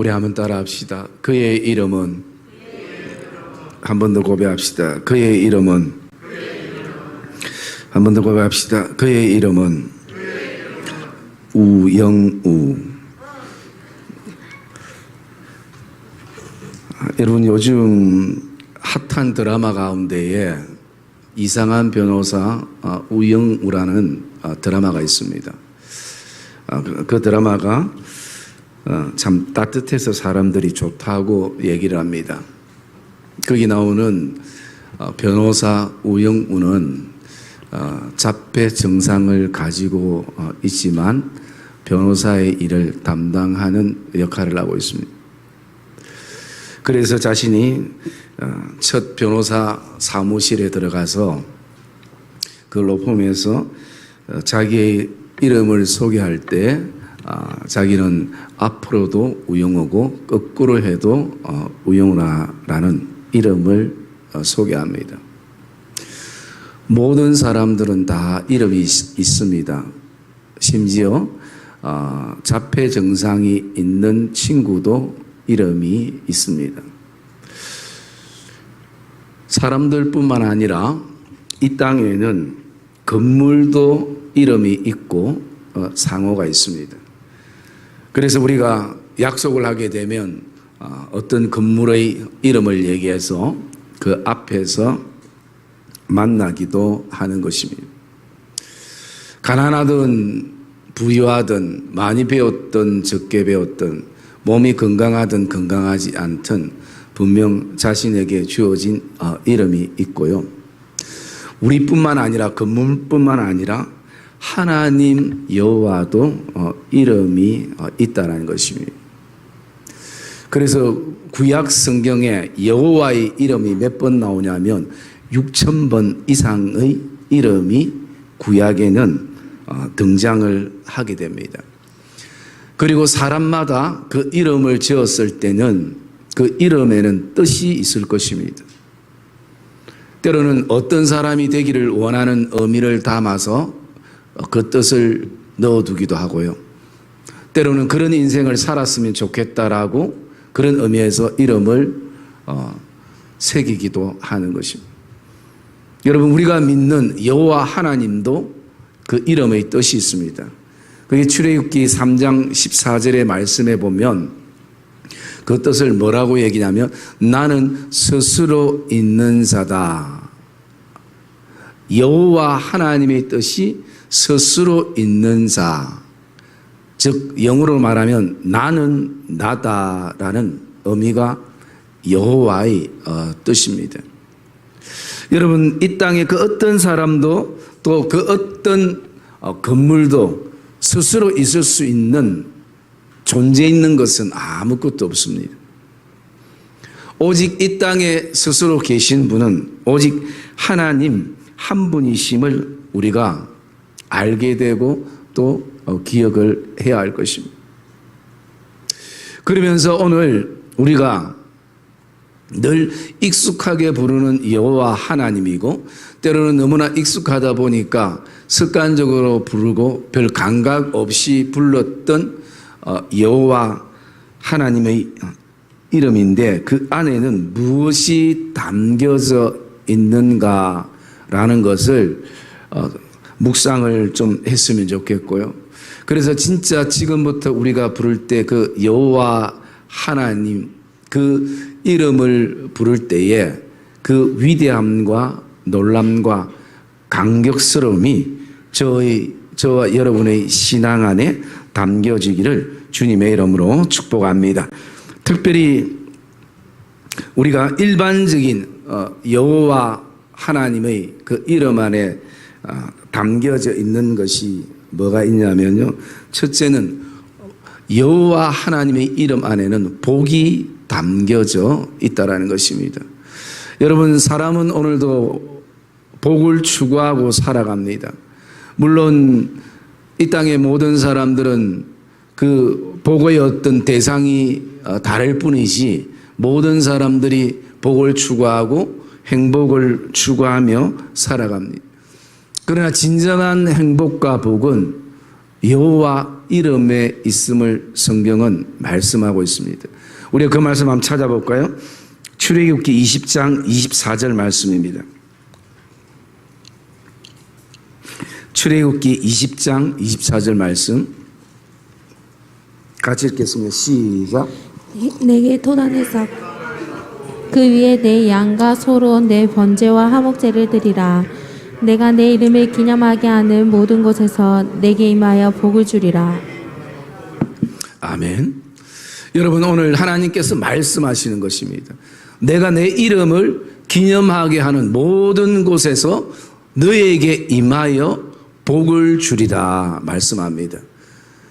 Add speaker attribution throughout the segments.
Speaker 1: 우리 한번 따라합시다. 그의 이름은, 한 번 더 고백합시다. 그의 이름은, 한 번 더 고백합시다. 그의 이름은 우영우. 여러분, 요즘 핫한 드라마 가운데에 이상한 변호사 우영우라는 드라마가 있습니다. 그 드라마가 참 따뜻해서 사람들이 좋다고 얘기를 합니다. 거기 나오는 변호사 우영우는 자폐 증상을 가지고 있지만 변호사의 일을 담당하는 역할을 하고 있습니다. 그래서 자신이 첫 변호사 사무실에 들어가서 그 로펌에서 자기의 이름을 소개할 때 자기는 앞으로도 우영우고 거꾸로 해도 우영우라는 이름을 소개합니다. 모든 사람들은 다 이름이 있습니다. 심지어 자폐 증상이 있는 친구도 이름이 있습니다. 사람들뿐만 아니라 이 땅에는 건물도 이름이 있고 상호가 있습니다. 그래서 우리가 약속을 하게 되면 어떤 건물의 이름을 얘기해서 그 앞에서 만나기도 하는 것입니다. 가난하든 부유하든 많이 배웠든 적게 배웠든 몸이 건강하든 건강하지 않든 분명 자신에게 주어진 이름이 있고요. 우리뿐만 아니라 건물뿐만 아니라 하나님 여호와도 이름이 있다는 것입니다. 그래서 구약 성경에 여호와의 이름이 몇 번 나오냐면 6,000번 이상의 이름이 구약에는 등장을 하게 됩니다. 그리고 사람마다 그 이름을 지었을 때는 그 이름에는 뜻이 있을 것입니다. 때로는 어떤 사람이 되기를 원하는 의미를 담아서 그 뜻을 넣어두기도 하고요. 때로는 그런 인생을 살았으면 좋겠다라고 그런 의미에서 이름을 새기기도 하는 것입니다. 여러분, 우리가 믿는 여호와 하나님도 그 이름의 뜻이 있습니다. 그게 출애굽기 3장 14절의 말씀에 보면 그 뜻을 뭐라고 얘기냐면 나는 스스로 있는 자다. 여호와 하나님의 뜻이 스스로 있는 자, 즉 영어로 말하면 나는 나다라는 의미가 여호와의 뜻입니다. 여러분, 이 땅에 그 어떤 사람도 또 그 어떤 건물도 스스로 있을 수 있는 존재 있는 것은 아무것도 없습니다. 오직 이 땅에 스스로 계신 분은 오직 하나님 한 분이심을 우리가 알게 되고 또 기억을 해야 할 것입니다. 그러면서 오늘 우리가 늘 익숙하게 부르는 여호와 하나님이고 때로는 너무나 익숙하다 보니까 습관적으로 부르고 별 감각 없이 불렀던 여호와 하나님의 이름인데 그 안에는 무엇이 담겨져 있는가라는 것을 묵상을 좀 했으면 좋겠고요. 그래서 진짜 지금부터 우리가 부를 때 그 여호와 하나님 그 이름을 부를 때에 그 위대함과 놀람과 감격스러움이 저와 여러분의 신앙 안에 담겨지기를 주님의 이름으로 축복합니다. 특별히 우리가 일반적인 여호와 하나님의 그 이름 안에 담겨져 있는 것이 뭐가 있냐면요. 첫째는 여호와 하나님의 이름 안에는 복이 담겨져 있다라는 것입니다. 여러분, 사람은 오늘도 복을 추구하고 살아갑니다. 물론 이 땅의 모든 사람들은 그 복의 어떤 대상이 다를 뿐이지 모든 사람들이 복을 추구하고 행복을 추구하며 살아갑니다. 그러나 진정한 행복과 복은 여호와 이름에 있음을 성경은 말씀하고 있습니다. 우리가 그 말씀 한번 찾아볼까요? 출애굽기 20장 24절 말씀입니다. 출애굽기 20장 24절 말씀 같이 읽겠습니다. 시작.
Speaker 2: 내게 도단을 쌓고 그 위에 내 양과 소로 내 번제와 화목제를 드리라. 내가 내 이름을 기념하게 하는 모든 곳에서 내게 임하여 복을 주리라.
Speaker 1: 아멘. 여러분, 오늘 하나님께서 말씀하시는 것입니다. 내가 내 이름을 기념하게 하는 모든 곳에서 너에게 임하여 복을 주리라 말씀합니다.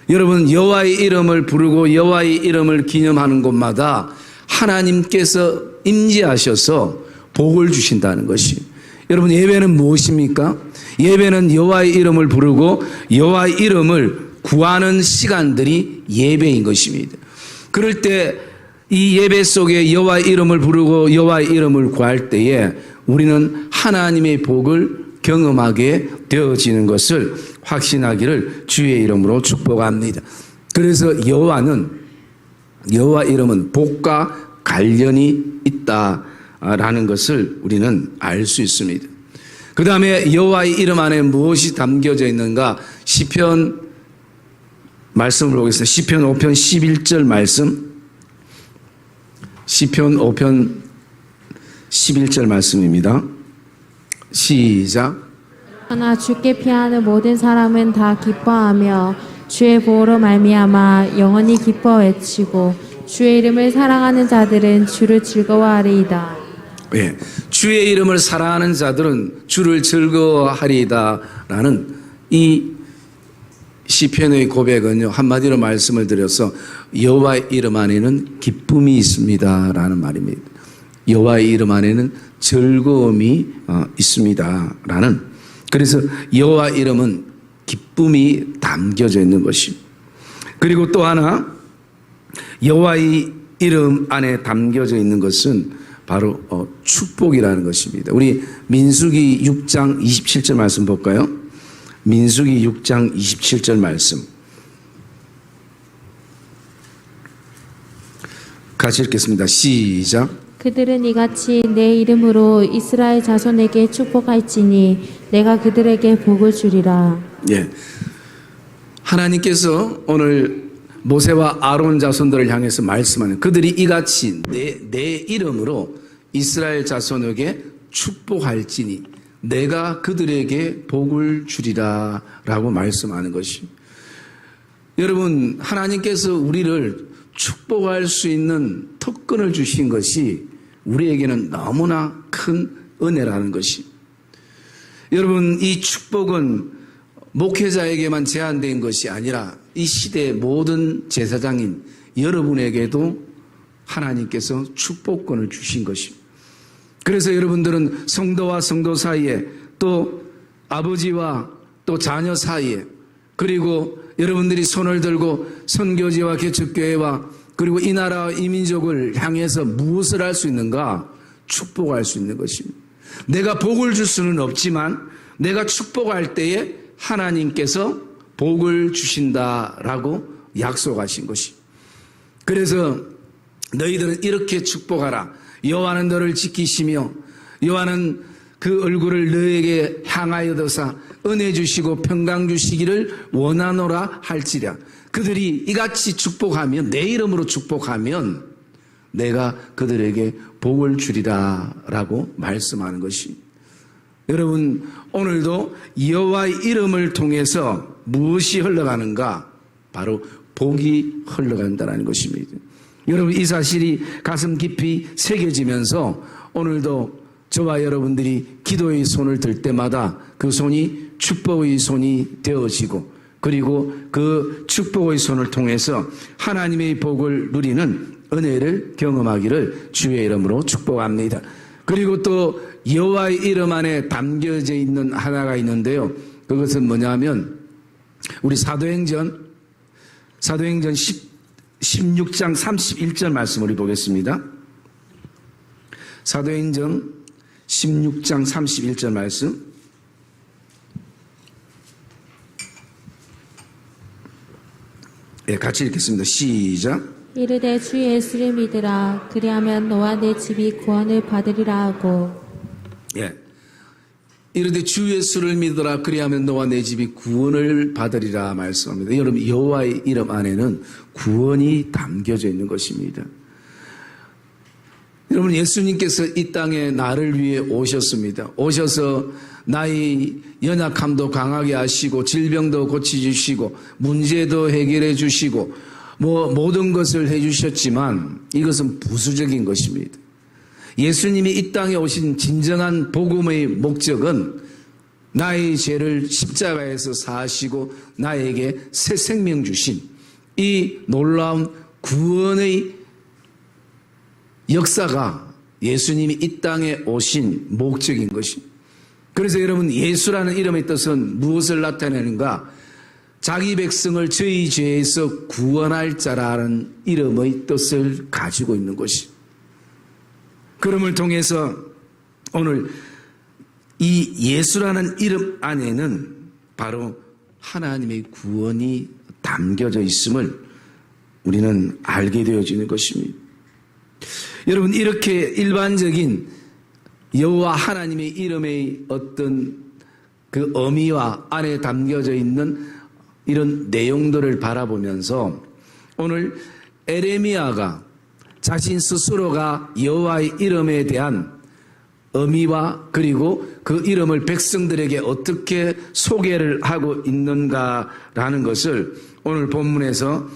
Speaker 1: 여러분, 여호와의 이름을 부르고 여호와의 이름을 기념하는 곳마다 하나님께서 임재하셔서 복을 주신다는 것이. 여러분, 예배는 무엇입니까? 예배는 여호와의 이름을 부르고 여호와의 이름을 구하는 시간들이 예배인 것입니다. 그럴 때 이 예배 속에 여호와의 이름을 부르고 여호와의 이름을 구할 때에 우리는 하나님의 복을 경험하게 되어지는 것을 확신하기를 주의 이름으로 축복합니다. 그래서 여호와 이름은 복과 관련이 있다라는 것을 우리는 알 수 있습니다. 그 다음에 여호와의 이름 안에 무엇이 담겨져 있는가? 시편 말씀을 보겠습니다. 시편 5편 11절 말씀. 시편 5편 11절 말씀입니다. 시작.
Speaker 2: 그러나 주께 피하는 모든 사람은 다 기뻐하며 주의 보호로 말미암아 영원히 기뻐 외치고 주의 이름을 사랑하는 자들은 주를 즐거워하리이다.
Speaker 1: 예, 주의 이름을 사랑하는 자들은 주를 즐거워하리이다라는 이 시편의 고백은요, 한마디로 말씀을 드려서 여호와의 이름 안에는 기쁨이 있습니다라는 말입니다. 여호와의 이름 안에는 즐거움이 있습니다라는. 그래서 여호와 이름은 기쁨이 담겨져 있는 것입니다. 그리고 또 하나 여호와의 이름 안에 담겨져 있는 것은 바로 축복이라는 것입니다. 우리 민수기 6장 27절 말씀 볼까요? 민수기 6장 27절 말씀 같이 읽겠습니다. 시작.
Speaker 2: 그들은 이같이 내 이름으로 이스라엘 자손에게 축복할지니 내가 그들에게 복을 주리라.
Speaker 1: 예, 하나님께서 오늘 모세와 아론 자손들을 향해서 말씀하는, 그들이 이같이 내 이름으로 이스라엘 자손에게 축복할지니 내가 그들에게 복을 주리라 라고 말씀하는 것입니다. 여러분, 하나님께서 우리를 축복할 수 있는 특권을 주신 것이 우리에게는 너무나 큰 은혜라는 것이. 여러분, 이 축복은 목회자에게만 제한된 것이 아니라 이 시대의 모든 제사장인 여러분에게도 하나님께서 축복권을 주신 것입니다. 그래서 여러분들은 성도와 성도 사이에, 또 아버지와 또 자녀 사이에, 그리고 여러분들이 손을 들고 선교지와 개척교회와 그리고 이 나라와 이 민족을 향해서 무엇을 할 수 있는가? 축복할 수 있는 것입니다. 내가 복을 줄 수는 없지만 내가 축복할 때에 하나님께서 복을 주신다라고 약속하신 것입니다. 그래서 너희들은 이렇게 축복하라. 여호와는 너를 지키시며 여호와는 그 얼굴을 너에게 향하여 드사 은혜 주시고 평강 주시기를 원하노라 할지라. 그들이 이같이 축복하면, 내 이름으로 축복하면 내가 그들에게 복을 주리라 라고 말씀하는 것입니다. 여러분, 오늘도 여호와의 이름을 통해서 무엇이 흘러가는가? 바로 복이 흘러간다는 것입니다. 여러분, 이 사실이 가슴 깊이 새겨지면서 오늘도 저와 여러분들이 기도의 손을 들 때마다 그 손이 축복의 손이 되어지고, 그리고 그 축복의 손을 통해서 하나님의 복을 누리는 은혜를 경험하기를 주의 이름으로 축복합니다. 그리고 또 여호와의 이름 안에 담겨져 있는 하나가 있는데요, 그것은 뭐냐면 우리 사도행전 16장 31절 말씀을 보겠습니다. 사도행전 16장 31절 말씀. 예, 같이 읽겠습니다. 시작.
Speaker 2: 이르되 주 예수를 믿으라. 그리하면 너와 내 집이 구원을 받으리라 하고.
Speaker 1: 예. 이르되 주 예수를 믿으라. 그리하면 너와 내 집이 구원을 받으리라 말씀합니다. 여러분, 여호와의 이름 안에는 구원이 담겨져 있는 것입니다. 여러분, 예수님께서 이 땅에 나를 위해 오셨습니다. 오셔서 나의 연약함도 강하게 하시고 질병도 고치주시고 문제도 해결해 주시고 모든 것을 해주셨지만 이것은 부수적인 것입니다. 예수님이 이 땅에 오신 진정한 복음의 목적은 나의 죄를 십자가에서 사하시고 나에게 새 생명 주신 이 놀라운 구원의 역사가 예수님이 이 땅에 오신 목적인 것입니다. 그래서 여러분, 예수라는 이름의 뜻은 무엇을 나타내는가? 자기 백성을 저희 죄에서 구원할 자라는 이름의 뜻을 가지고 있는 것입니다. 그럼을 통해서 오늘 이 예수라는 이름 안에는 바로 하나님의 구원이 담겨져 있음을 우리는 알게 되어지는 것입니다. 여러분, 이렇게 일반적인 여호와 하나님의 이름의 어떤 그 의미와 안에 담겨져 있는 이런 내용들을 바라보면서 오늘 에레미야가 자신 스스로가 여호와의 이름에 대한 의미와 그리고 그 이름을 백성들에게 어떻게 소개를 하고 있는가라는 것을 오늘 본문에서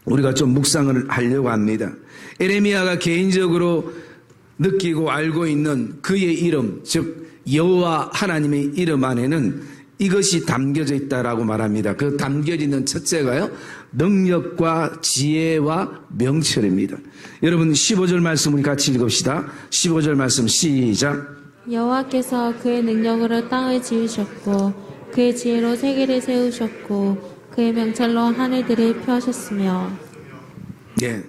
Speaker 1: 우리가 좀 묵상을 하려고 합니다. 에레미야가 개인적으로 느끼고 알고 있는 그의 이름, 즉 여호와 하나님의 이름 안에는 이것이 담겨져 있다라고 말합니다. 그 담겨져 있는 첫째가요, 능력과 지혜와 명철입니다. 여러분, 15절 말씀 우리 같이 읽읍시다. 15절 말씀 시작.
Speaker 2: 여호와께서 그의 능력으로 땅을 지으셨고 그의 지혜로 세계를 세우셨고 그의 명철로 하늘들을 펴셨으며.
Speaker 1: 예.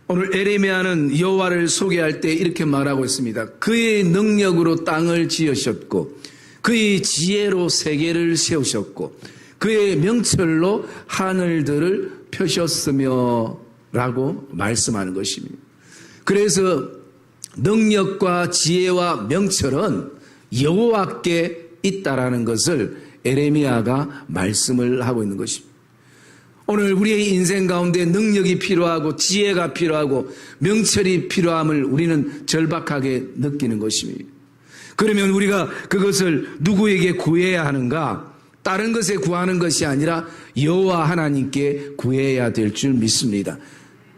Speaker 1: 오늘 에레미야는 여호와를 소개할 때 이렇게 말하고 있습니다. 그의 능력으로 땅을 지으셨고 그의 지혜로 세계를 세우셨고 그의 명철로 하늘들을 펴셨으며 라고 말씀하는 것입니다. 그래서 능력과 지혜와 명철은 여호와께 있다라는 것을 에레미야가 말씀을 하고 있는 것입니다. 오늘 우리의 인생 가운데 능력이 필요하고 지혜가 필요하고 명철이 필요함을 우리는 절박하게 느끼는 것입니다. 그러면 우리가 그것을 누구에게 구해야 하는가? 다른 것에 구하는 것이 아니라 여호와 하나님께 구해야 될 줄 믿습니다.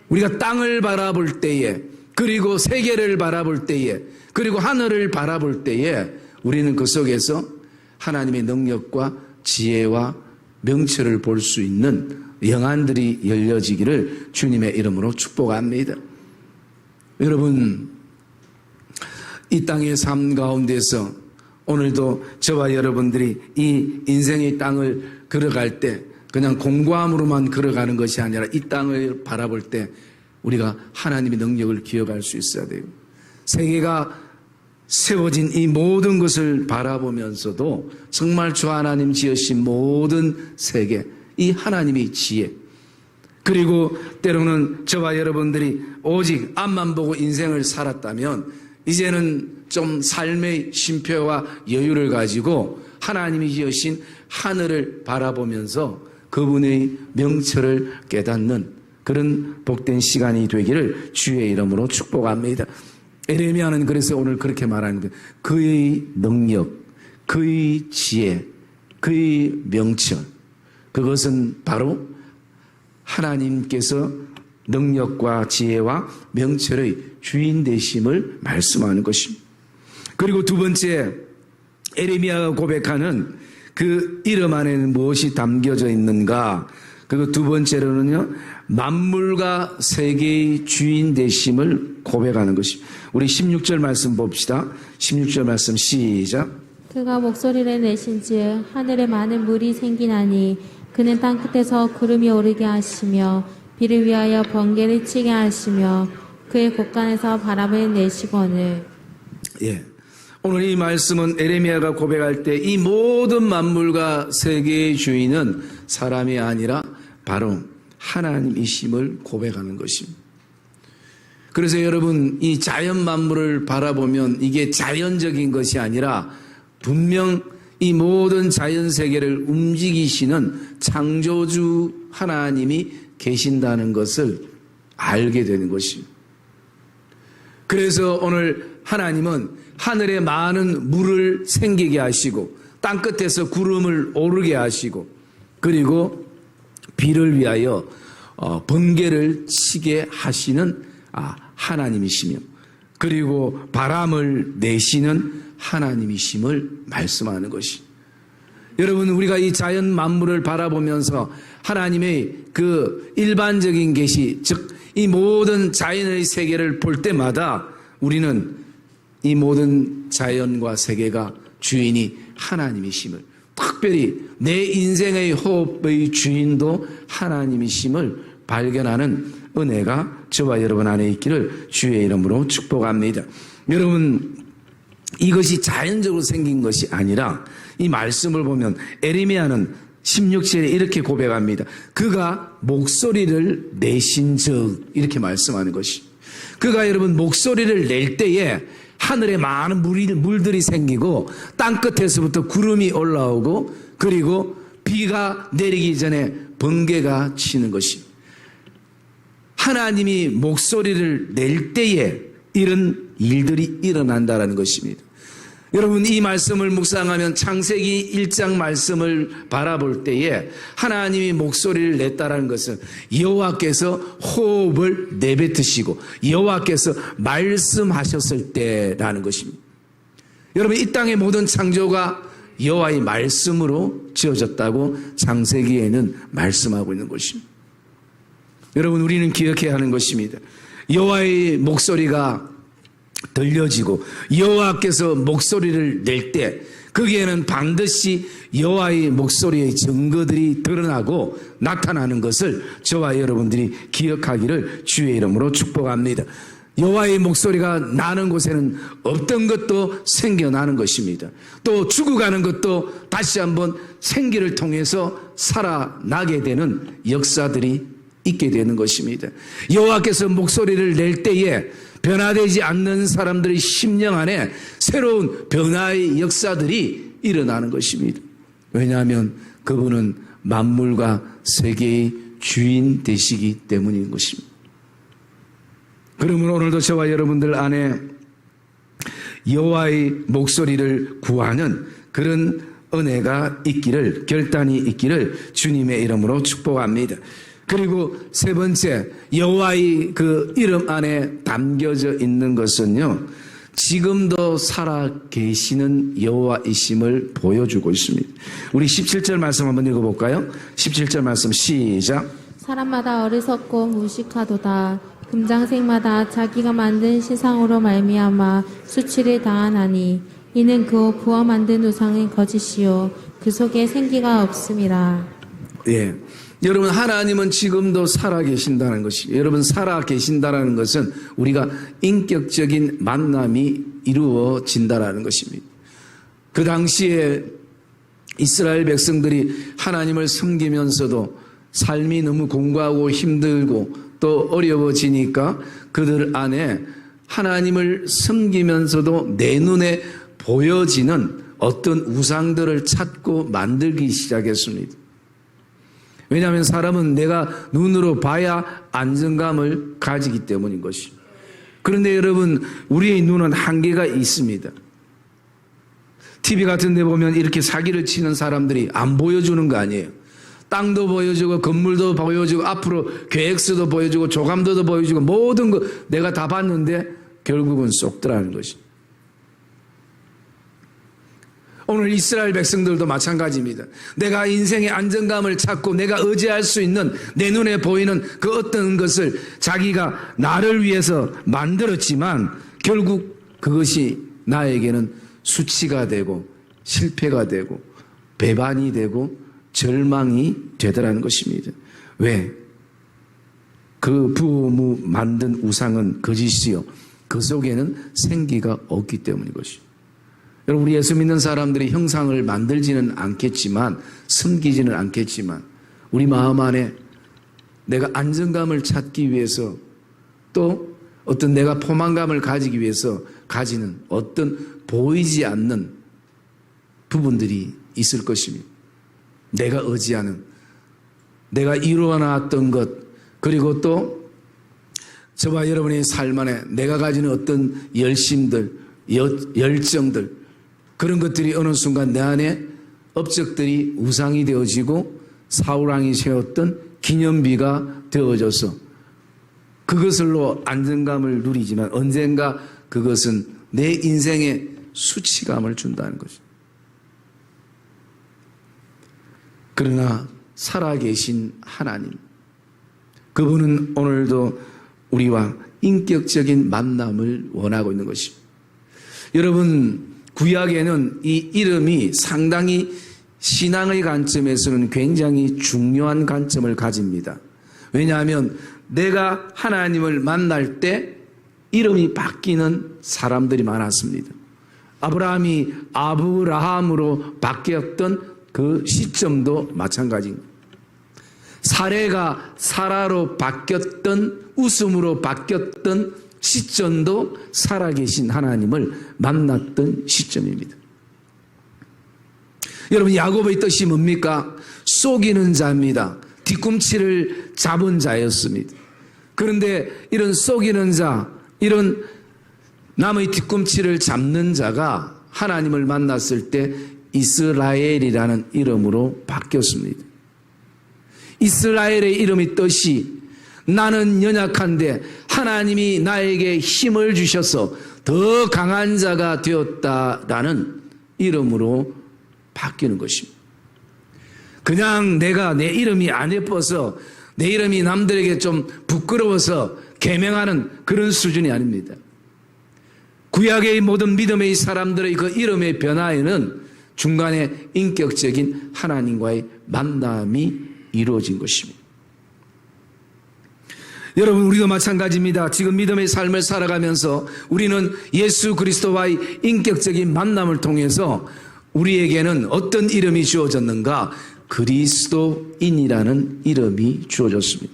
Speaker 1: 우리가 땅을 바라볼 때에 그리고 세계를 바라볼 때에 그리고 하늘을 바라볼 때에 우리는 그 속에서 하나님의 능력과 지혜와 명철을 볼 수 있는 영안들이 열려지기를 주님의 이름으로 축복합니다. 여러분, 이 땅의 삶 가운데서 오늘도 저와 여러분들이 이 인생의 땅을 걸어갈 때 그냥 공부함으로만 걸어가는 것이 아니라 이 땅을 바라볼 때 우리가 하나님의 능력을 기억할 수 있어야 돼요. 세계가 세워진 이 모든 것을 바라보면서도 정말 주 하나님 지으신 모든 세계, 이 하나님의 지혜, 그리고 때로는 저와 여러분들이 오직 앞만 보고 인생을 살았다면 이제는 좀 삶의 쉼표와 여유를 가지고 하나님이 지으신 하늘을 바라보면서 그분의 명철을 깨닫는 그런 복된 시간이 되기를 주의 이름으로 축복합니다. 에레미야는 그래서 오늘 그렇게 말하는 거예요. 그의 능력, 그의 지혜, 그의 명철, 그것은 바로 하나님께서 능력과 지혜와 명철의 주인 되심을 말씀하는 것입니다. 그리고 두 번째, 에레미야가 고백하는 그 이름 안에는 무엇이 담겨져 있는가? 그리고 두 번째로는요, 만물과 세계의 주인 되심을 고백하는 것입니다. 우리 16절 말씀 봅시다. 16절 말씀 시작.
Speaker 2: 그가 목소리를 내신즉 하늘에 많은 물이 생기나니 그는 땅 끝에서 구름이 오르게 하시며 비를 위하여 번개를 치게 하시며 그의 곳간에서 바람을 내시거늘.
Speaker 1: 예. 오늘 이 말씀은 에레미야가 고백할 때 이 모든 만물과 세계의 주인은 사람이 아니라 바로 하나님이심을 고백하는 것입니다. 그래서 여러분, 이 자연 만물을 바라보면 이게 자연적인 것이 아니라 분명 이 모든 자연 세계를 움직이시는 창조주 하나님이 계신다는 것을 알게 되는 것입니다. 그래서 오늘 하나님은 하늘에 많은 물을 생기게 하시고 땅끝에서 구름을 오르게 하시고 그리고 비를 위하여 번개를 치게 하시는 하나님이시며 그리고 바람을 내시는 하나님이심을 말씀하는 것이. 여러분, 우리가 이 자연 만물을 바라보면서 하나님의 그 일반적인 계시, 즉 이 모든 자연의 세계를 볼 때마다 우리는 이 모든 자연과 세계가 주인이 하나님이심을, 특별히 내 인생의 호흡의 주인도 하나님이심을 발견하는 은혜가 저와 여러분 안에 있기를 주의 이름으로 축복합니다. 여러분, 이것이 자연적으로 생긴 것이 아니라 이 말씀을 보면 에레미야는 16절에 이렇게 고백합니다. 그가 목소리를 내신 적, 이렇게 말씀하는 것이. 그가 여러분 목소리를 낼 때에 하늘에 많은 물들이 생기고 땅끝에서부터 구름이 올라오고 그리고 비가 내리기 전에 번개가 치는 것이. 하나님이 목소리를 낼 때에 이런 일들이 일어난다는 것입니다. 여러분, 이 말씀을 묵상하면 창세기 1장 말씀을 바라볼 때에 하나님이 목소리를 냈다라는 것은 여호와께서 호흡을 내뱉으시고 여호와께서 말씀하셨을 때라는 것입니다. 여러분, 이 땅의 모든 창조가 여호와의 말씀으로 지어졌다고 창세기에는 말씀하고 있는 것입니다. 여러분, 우리는 기억해야 하는 것입니다. 여호와의 목소리가 들려지고 여호와께서 목소리를 낼 때 거기에는 반드시 여호와의 목소리의 증거들이 드러나고 나타나는 것을 저와 여러분들이 기억하기를 주의 이름으로 축복합니다. 여호와의 목소리가 나는 곳에는 없던 것도 생겨나는 것입니다. 또 죽어가는 것도 다시 한번 생기를 통해서 살아나게 되는 역사들이 있게 되는 것입니다. 여호와께서 목소리를 낼 때에 변화되지 않는 사람들의 심령 안에 새로운 변화의 역사들이 일어나는 것입니다. 왜냐하면 그분은 만물과 세계의 주인 되시기 때문인 것입니다. 그러므로 오늘도 저와 여러분들 안에 여호와의 목소리를 구하는 그런 은혜가 있기를, 결단이 있기를 주님의 이름으로 축복합니다. 그리고 세 번째, 여호와의 그 이름 안에 담겨져 있는 것은요, 지금도 살아 계시는 여호와이심을 보여주고 있습니다. 우리 17절 말씀 한번 읽어볼까요? 17절 말씀 시작.
Speaker 2: 사람마다 어리석고 무식하도다. 금장색마다 자기가 만든 신상으로 말미암아 수치를 당하나니 이는 그 부어 만든 우상의 거짓이요 그 속에 생기가 없음이라.
Speaker 1: 예. 여러분, 하나님은 지금도 살아 계신다는 것이, 여러분, 살아 계신다는 것은 우리가 인격적인 만남이 이루어진다는 것입니다. 그 당시에 이스라엘 백성들이 하나님을 섬기면서도 삶이 너무 공고하고 힘들고 또 어려워지니까 그들 안에 하나님을 섬기면서도 내 눈에 보여지는 어떤 우상들을 찾고 만들기 시작했습니다. 왜냐하면 사람은 내가 눈으로 봐야 안정감을 가지기 때문인 것입니다. 그런데 여러분, 우리의 눈은 한계가 있습니다. TV 같은 데 보면 이렇게 사기를 치는 사람들이 안 보여주는 거 아니에요. 땅도 보여주고 건물도 보여주고 앞으로 계획서도 보여주고 조감도도 보여주고 모든 거 내가 다 봤는데 결국은 쏙더라는 것입니다. 오늘 이스라엘 백성들도 마찬가지입니다. 내가 인생의 안정감을 찾고 내가 의지할 수 있는 내 눈에 보이는 그 어떤 것을 자기가 나를 위해서 만들었지만 결국 그것이 나에게는 수치가 되고 실패가 되고 배반이 되고 절망이 되더라는 것입니다. 왜? 그 부모 만든 우상은 거짓이요 그 속에는 생기가 없기 때문인 것입니다. 여러분, 우리 예수 믿는 사람들이 형상을 만들지는 않겠지만, 섬기지는 않겠지만, 우리 마음 안에 내가 안정감을 찾기 위해서 또 어떤 내가 포만감을 가지기 위해서 가지는 어떤 보이지 않는 부분들이 있을 것입니다. 내가 의지하는, 내가 이루어놨던 것, 그리고 또 저와 여러분의 삶 안에 내가 가지는 어떤 열심들, 열정들, 그런 것들이 어느 순간 내 안에 업적들이 우상이 되어지고 사울왕이 세웠던 기념비가 되어져서 그것을로 안정감을 누리지만 언젠가 그것은 내 인생에 수치감을 준다는 거죠. 그러나 살아계신 하나님, 그분은 오늘도 우리와 인격적인 만남을 원하고 있는 것입니다. 여러분, 구약에는 이 이름이 상당히 신앙의 관점에서는 굉장히 중요한 관점을 가집니다. 왜냐하면 내가 하나님을 만날 때 이름이 바뀌는 사람들이 많았습니다. 아브라함이 아브라함으로 바뀌었던 그 시점도 마찬가지입니다. 사레가 사라로 바뀌었던, 웃음으로 바뀌었던 시점도 살아계신 하나님을 만났던 시점입니다. 여러분, 야곱의 뜻이 뭡니까? 속이는 자입니다. 뒤꿈치를 잡은 자였습니다. 그런데 이런 속이는 자, 이런 남의 뒤꿈치를 잡는 자가 하나님을 만났을 때 이스라엘이라는 이름으로 바뀌었습니다. 이스라엘의 이름의 뜻이 나는 연약한데 하나님이 나에게 힘을 주셔서 더 강한 자가 되었다라는 이름으로 바뀌는 것입니다. 그냥 내가 내 이름이 안 예뻐서 내 이름이 남들에게 좀 부끄러워서 계명하는 그런 수준이 아닙니다. 구약의 모든 믿음의 사람들의 그 이름의 변화에는 중간에 인격적인 하나님과의 만남이 이루어진 것입니다. 여러분, 우리도 마찬가지입니다. 지금 믿음의 삶을 살아가면서 우리는 예수 그리스도와의 인격적인 만남을 통해서 우리에게는 어떤 이름이 주어졌는가? 그리스도인이라는 이름이 주어졌습니다.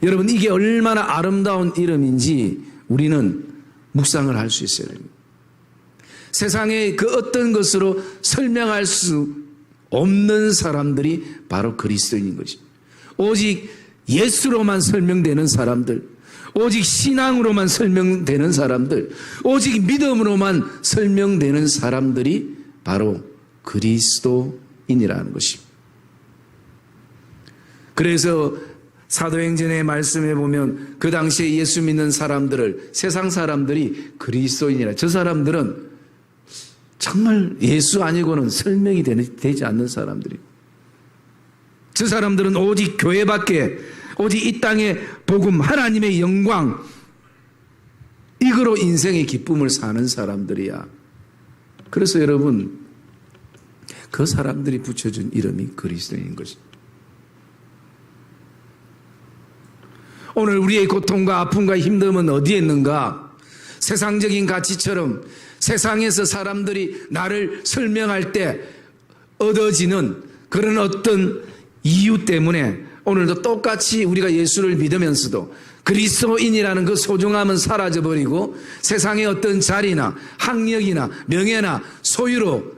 Speaker 1: 여러분, 이게 얼마나 아름다운 이름인지 우리는 묵상을 할 수 있어야 됩니다. 세상의 그 어떤 것으로 설명할 수 없는 사람들이 바로 그리스도인인 것입니다. 오직 예수로만 설명되는 사람들, 오직 신앙으로만 설명되는 사람들, 오직 믿음으로만 설명되는 사람들이 바로 그리스도인이라는 것입니다. 그래서 사도행전의 말씀에 보면 그 당시에 예수 믿는 사람들을 세상 사람들이 그리스도인이라, 저 사람들은 정말 예수 아니고는 설명이 되지 않는 사람들이고, 저 사람들은 오직 교회밖에, 오직 이 땅의 복음, 하나님의 영광, 이거로 인생의 기쁨을 사는 사람들이야. 그래서 여러분, 그 사람들이 붙여준 이름이 그리스도인인 것입니다. 오늘 우리의 고통과 아픔과 힘듦은 어디에 있는가? 세상적인 가치처럼 세상에서 사람들이 나를 설명할 때 얻어지는 그런 어떤 이유 때문에 오늘도 똑같이 우리가 예수를 믿으면서도 그리스도인이라는 그 소중함은 사라져버리고 세상의 어떤 자리나 학력이나 명예나 소유로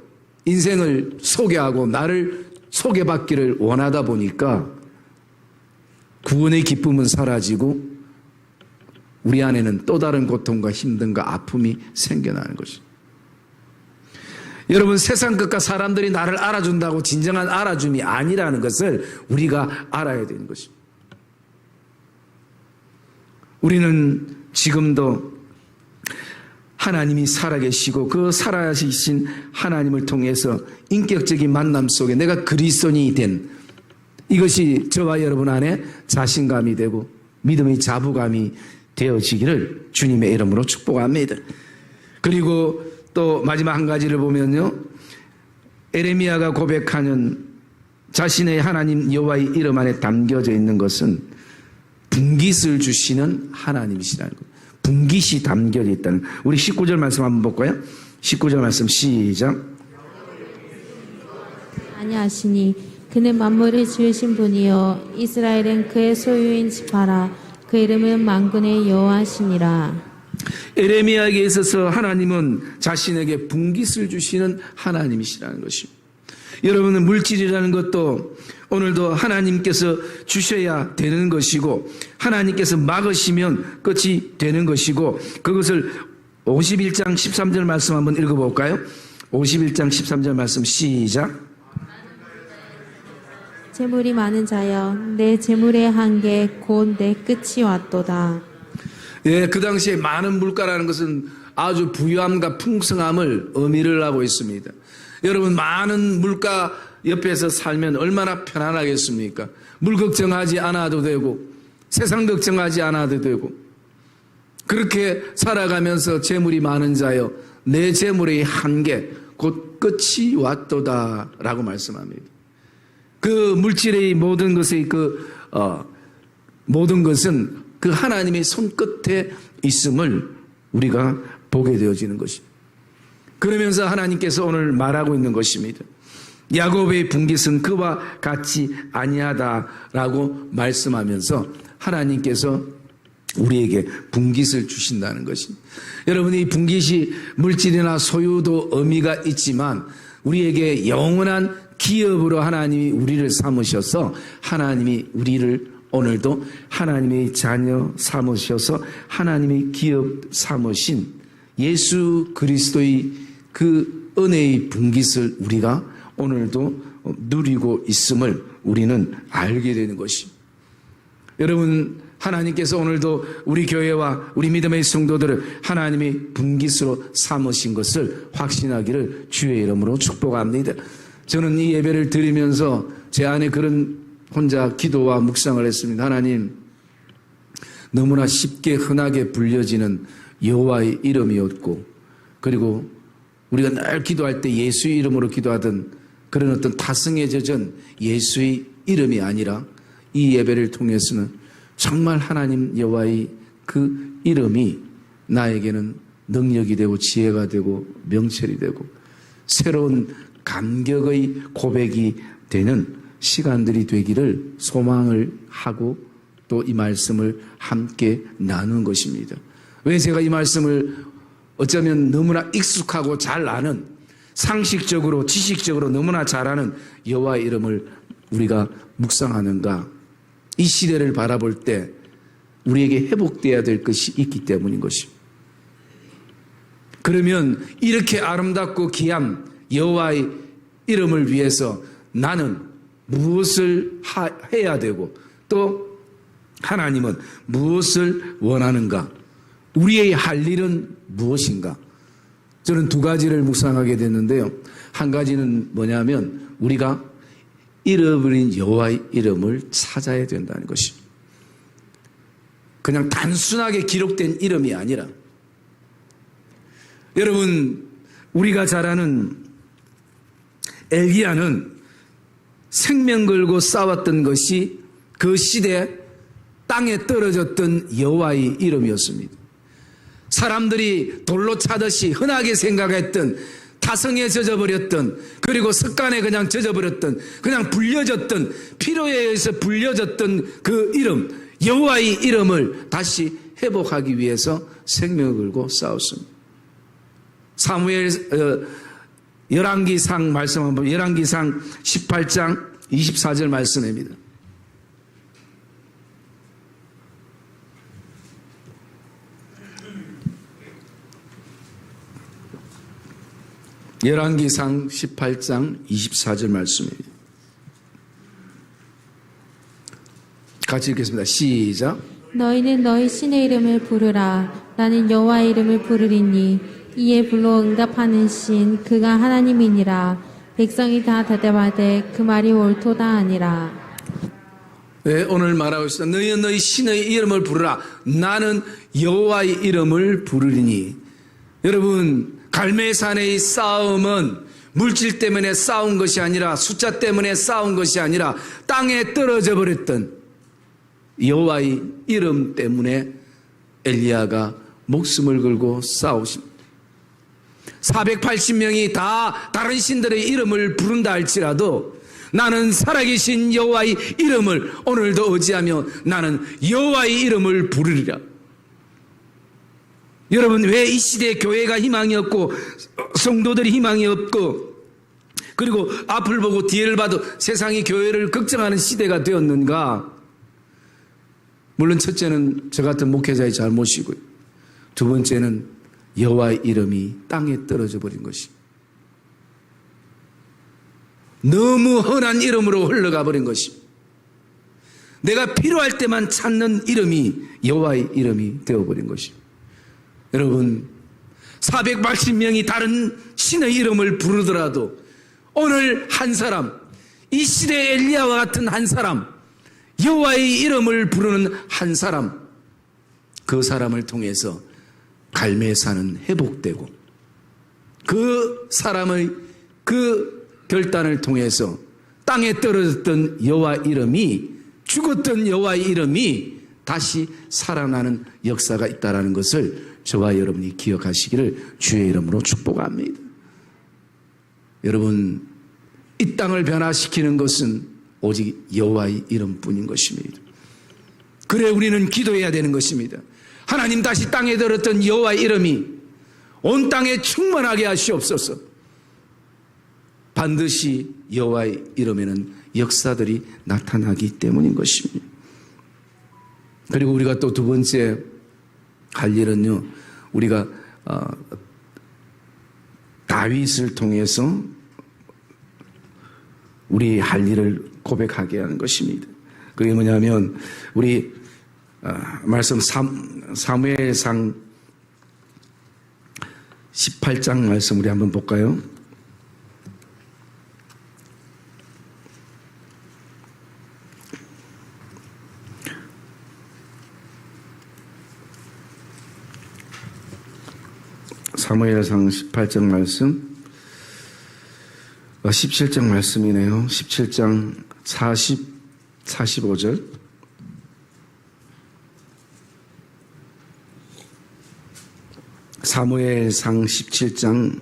Speaker 1: 인생을 소개하고 나를 소개받기를 원하다 보니까 구원의 기쁨은 사라지고 우리 안에는 또 다른 고통과 힘듦과 아픔이 생겨나는 것입니다. 여러분, 세상 것과 사람들이 나를 알아준다고 진정한 알아줌이 아니라는 것을 우리가 알아야 되는 것입니다. 우리는 지금도 하나님이 살아계시고 그 살아계신 하나님을 통해서 인격적인 만남 속에 내가 그리스도인이 된 이것이 저와 여러분 안에 자신감이 되고 믿음의 자부감이 되어지기를 주님의 이름으로 축복합니다. 그리고 또 마지막 한 가지를 보면요, 에레미야가 고백하는 자신의 하나님 여호와의 이름 안에 담겨져 있는 것은 분깃을 주시는 하나님이시라는 것. 분깃이 담겨져 있다는. 우리 19절 말씀 한번 볼까요? 19절 말씀 시작.
Speaker 2: 아니하시니 그는 만물을 지으신 분이요 이스라엘은 그의 소유인 지파라. 그 이름은 만군의 여호와시니라.
Speaker 1: 에레미야에게 있어서 하나님은 자신에게 분깃을 주시는 하나님이시라는 것입니다. 여러분은 물질이라는 것도 오늘도 하나님께서 주셔야 되는 것이고 하나님께서 막으시면 끝이 되는 것이고 그것을 51장 13절 말씀 한번 읽어볼까요? 51장 13절 말씀 시작.
Speaker 2: 재물이 많은 자여 내 재물의 한계 곧 내 끝이 왔도다.
Speaker 1: 예, 그 당시에 많은 물가라는 것은 아주 부유함과 풍성함을 의미를 하고 있습니다. 여러분 많은 물가 옆에서 살면 얼마나 편안하겠습니까? 물 걱정하지 않아도 되고 세상 걱정하지 않아도 되고 그렇게 살아가면서 재물이 많은 자여 내 재물의 한계 곧 끝이 왔도다 라고 말씀합니다. 그 물질의 모든 것의 모든 것은 그 하나님의 손끝에 있음을 우리가 보게 되어지는 것입니다. 그러면서 하나님께서 오늘 말하고 있는 것입니다. 야곱의 분깃은 그와 같이 아니하다라고 말씀하면서 하나님께서 우리에게 분깃을 주신다는 것입니다. 여러분 이 분깃이 물질이나 소유도 의미가 있지만 우리에게 영원한 기업으로 하나님이 우리를 삼으셔서 하나님이 우리를 오늘도 하나님의 자녀 삼으셔서 하나님의 기업 삼으신 예수 그리스도의 그 은혜의 분깃을 우리가 오늘도 누리고 있음을 우리는 알게 되는 것입니다. 여러분 하나님께서 오늘도 우리 교회와 우리 믿음의 성도들을 하나님의 분깃으로 삼으신 것을 확신하기를 주의 이름으로 축복합니다. 저는 이 예배를 드리면서 제 안에 그런 혼자 기도와 묵상을 했습니다. 하나님 너무나 쉽게 흔하게 불려지는 여호와의 이름이었고 그리고 우리가 늘 기도할 때 예수의 이름으로 기도하던 그런 어떤 타성에 젖은 예수의 이름이 아니라 이 예배를 통해서는 정말 하나님 여호와의 그 이름이 나에게는 능력이 되고 지혜가 되고 명철이 되고 새로운 감격의 고백이 되는 시간들이 되기를 소망을 하고 또 이 말씀을 함께 나눈 것입니다. 왜 제가 이 말씀을 어쩌면 너무나 익숙하고 잘 아는 상식적으로 지식적으로 너무나 잘 아는 여호와의 이름을 우리가 묵상하는가? 이 시대를 바라볼 때 우리에게 회복되어야 될 것이 있기 때문인 것입니다. 그러면 이렇게 아름답고 귀한 여호와의 이름을 위해서 나는 무엇을 해야 되고 또 하나님은 무엇을 원하는가? 우리의 할 일은 무엇인가? 저는 두 가지를 묵상하게 됐는데요. 한 가지는 뭐냐면 우리가 잃어버린 여호와의 이름을 찾아야 된다는 것입니다. 그냥 단순하게 기록된 이름이 아니라 여러분 우리가 잘 아는 엘리야는 생명 걸고 싸웠던 것이 그 시대 땅에 떨어졌던 여호와의 이름이었습니다. 사람들이 돌로 차듯이 흔하게 생각했던 타성에 젖어버렸던 그리고 습관에 그냥 젖어버렸던 그냥 불려졌던 필요에 의해서 불려졌던 그 이름 여호와의 이름을 다시 회복하기 위해서 생명을 걸고 싸웠습니다. 사무엘 열왕기상 말씀 한번 열왕기상 18장 24절 말씀입니다. 열왕기상 18장 24절 말씀입니다. 같이 읽겠습니다. 시작.
Speaker 2: 너희는 너희 신의 이름을 부르라. 나는 여호와의 이름을 부르리니 이에 불러 응답하는 신 그가 하나님이니라. 백성이 다 대답하되 그 말이 옳도다 아니라.
Speaker 1: 네, 오늘 말하고 있습니다. 너희는 너희 신의 이름을 부르라. 나는 여호와의 이름을 부르리니. 여러분 갈멜산의 싸움은 물질 때문에 싸운 것이 아니라 숫자 때문에 싸운 것이 아니라 땅에 떨어져 버렸던 여호와의 이름 때문에 엘리야가 목숨을 걸고 싸우십니다. 480명이 다 다른 신들의 이름을 부른다 할지라도 나는 살아계신 여호와의 이름을 오늘도 의지하며 나는 여호와의 이름을 부르리라. 여러분, 왜 이 시대에 교회가 희망이 없고 성도들이 희망이 없고 그리고 앞을 보고 뒤를 봐도 세상이 교회를 걱정하는 시대가 되었는가? 물론 첫째는 저 같은 목회자의 잘못이고요. 두 번째는 여호와의 이름이 땅에 떨어져 버린 것입니다. 너무 흔한 이름으로 흘러가 버린 것입니다. 내가 필요할 때만 찾는 이름이 여호와의 이름이 되어버린 것입니다. 여러분, 480명이 다른 신의 이름을 부르더라도 오늘 한 사람, 이 시대의 엘리야와 같은 한 사람, 여호와의 이름을 부르는 한 사람, 그 사람을 통해서 갈매산은 회복되고 그 사람의 그 결단을 통해서 땅에 떨어졌던 여호와 이름이, 죽었던 여호와의 이름이 다시 살아나는 역사가 있다는 것을 저와 여러분이 기억하시기를 주의 이름으로 축복합니다. 여러분, 이 땅을 변화시키는 것은 오직 여호와의 이름뿐인 것입니다. 그래 우리는 기도해야 되는 것입니다. 하나님, 다시 땅에 들었던 여호와의 이름이 온 땅에 충만하게 하시옵소서. 반드시 여호와의 이름에는 역사들이 나타나기 때문인 것입니다. 그리고 우리가 또 두 번째 할 일은요, 우리가 다윗을 통해서 우리 할 일을 고백하게 하는 것입니다. 그게 뭐냐면 우리 말씀 사무엘상 18장 말씀 우리 한번 볼까요? 사무엘상 18장 말씀, 17장 말씀이네요. 17장 45절. 사무엘상 17장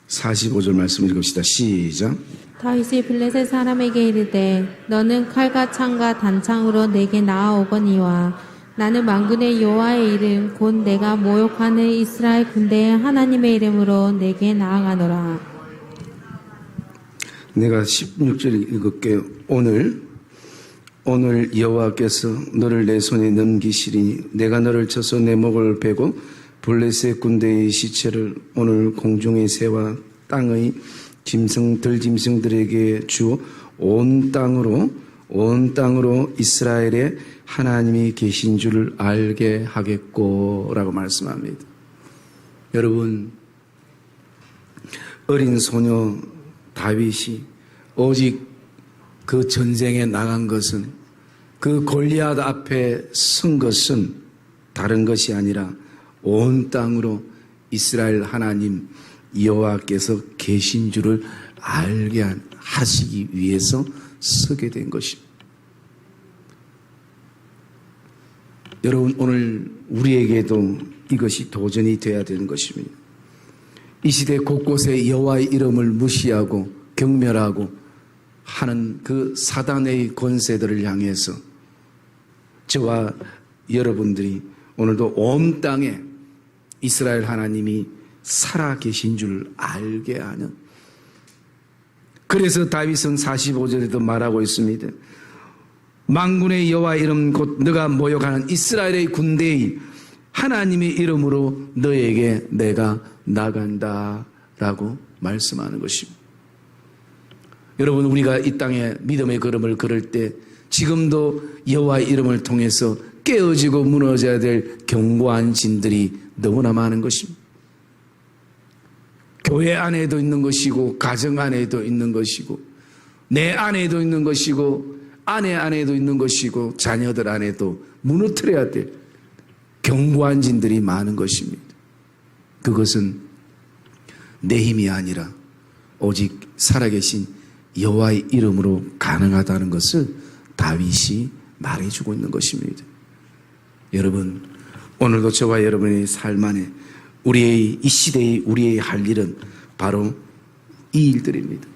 Speaker 1: 45절 말씀 읽읍시다. 시작.
Speaker 2: 다윗이 블레셋 사람에게 이르되 너는 칼과 창과 단창으로 내게 나아오거니와 나는 만군의 여호와의 이름 곧 내가 모욕하는 이스라엘 군대의 하나님의 이름으로 내게 나아가노라.
Speaker 1: 내가 16절 읽을게요. 오늘 여호와께서 너를 내 손에 넘기시리니 내가 너를 쳐서 내 목을 베고 블레셋 군대의 시체를 오늘 공중의 새와 땅의 들짐승들에게 주어 온 땅으로 이스라엘의 하나님이 계신 줄을 알게 하겠고 라고 말씀합니다. 여러분, 어린 소녀 다윗이 오직 그 전쟁에 나간 것은, 그 골리앗 앞에 선 것은 다른 것이 아니라 온 땅으로 이스라엘 하나님 여호와께서 계신 줄을 알게 하시기 위해서 서게 된 것입니다. 여러분, 오늘 우리에게도 이것이 도전이 되어야 되는 것입니다. 이 시대 곳곳에 여호와의 이름을 무시하고 경멸하고 하는 그 사단의 권세들을 향해서 저와 여러분들이 오늘도 온 땅에 이스라엘 하나님이 살아계신 줄 알게 하는, 그래서 다윗은 45절에도 말하고 있습니다. 만군의 여호와 이름 곧 너가 모욕하는 이스라엘의 군대의 하나님의 이름으로 너에게 내가 나간다 라고 말씀하는 것입니다. 여러분, 우리가 이 땅에 믿음의 걸음을 걸을 때 지금도 여호와의 이름을 통해서 깨어지고 무너져야 될 견고한 진들이 너무나 많은 것입니다. 교회 안에도 있는 것이고 가정 안에도 있는 것이고 내 안에도 있는 것이고 아내 안에도 있는 것이고 자녀들 안에도 무너뜨려야 될 견고한 진들이 많은 것입니다. 그것은 내 힘이 아니라 오직 살아계신 여호와의 이름으로 가능하다는 것을 다윗이 말해주고 있는 것입니다. 여러분, 오늘도 저와 여러분의 삶 안에 이 시대의 우리의 할 일은 바로 이 일들입니다.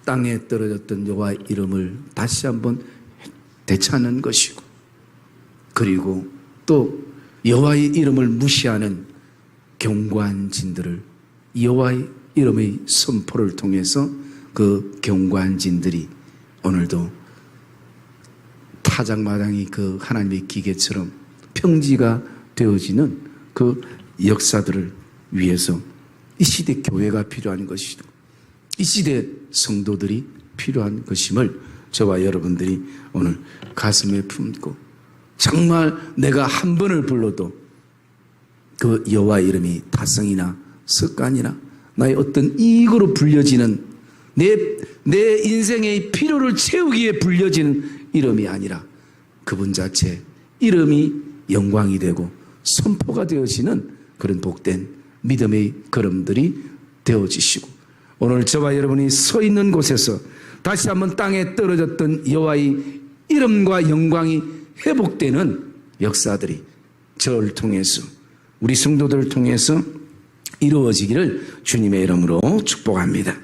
Speaker 1: 땅에 떨어졌던 여호와의 이름을 다시 한번 되찾는 것이고, 그리고 또 여호와의 이름을 무시하는 경관진들을 여호와의 이름의 선포를 통해서 그 경관진들이 오늘도 타작마당이 그 하나님의 기계처럼 평지가 되어지는 그 역사들을 위해서 이 시대 교회가 필요한 것이고 이 시대 성도들이 필요한 것임을 저와 여러분들이 오늘 가슴에 품고, 정말 내가 한 번을 불러도 그 여호와 이름이 타성이나 습관이나 나의 어떤 이익으로 불려지는 내 인생의 필요를 채우기 위해 불려지는 이름이 아니라 그분 자체 이름이 영광이 되고 선포가 되어지는 그런 복된 믿음의 걸음들이 되어지시고, 오늘 저와 여러분이 서 있는 곳에서 다시 한번 땅에 떨어졌던 여호와의 이름과 영광이 회복되는 역사들이 저를 통해서 우리 성도들을 통해서 이루어지기를 주님의 이름으로 축복합니다.